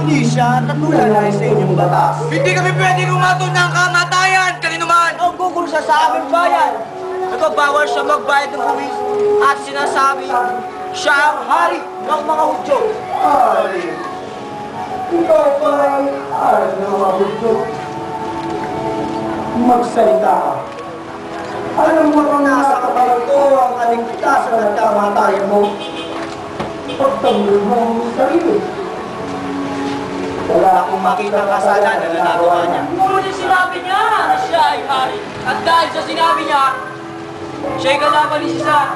hustisya at natulalay sa inyong batas. Hindi kami pwedeng umatol ng kamatayan, kaninuman! Ang gugulsa sa aming bayan, nagbabawal siya magbayad ng buwis at sinasabi, siya ang hari ng mga Hudyo. Hari? Ikaw pa ang hari ng mga Hudyo. Magsalita ka. Alam mo kung nasa kapalang ko ang kaligtasan at kamatayan mo. Pagtanggol mo ang sarili. Wala akong makitang kasalanan na nagawa niya. Ngunit sinabi niya na siya ay hari. At dahil sa sinabi niya, siya'y kalaban ni Caesar.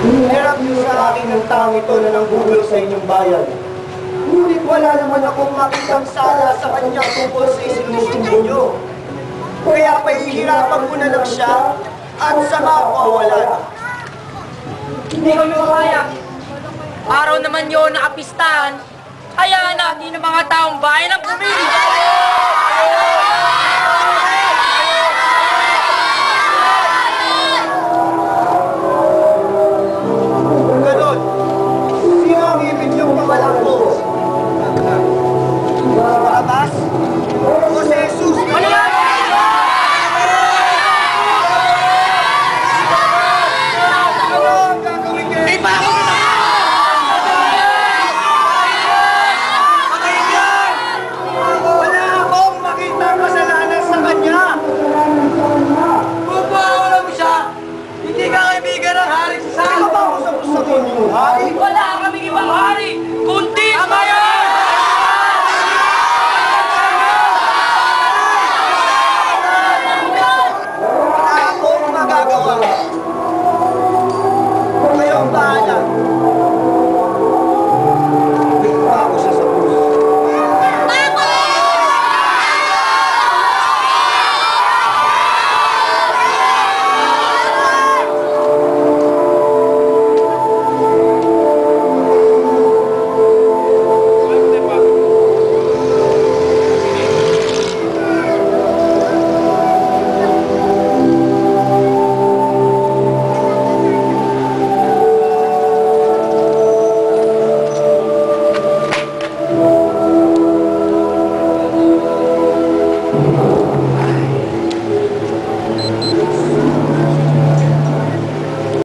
Hinirap niyo sa akin ng taong ito na nanggugulo sa inyong bayan. Ngunit wala naman akong makitang sala sa kanya tungkol sa isinusin ninyo. Kaya pahihirapan ko na lang siya at saka pawalan. Hindi ko nyo kaya. Araw naman yun na kapistahan. Hayaan natin ang mga taong bayan ang pumili.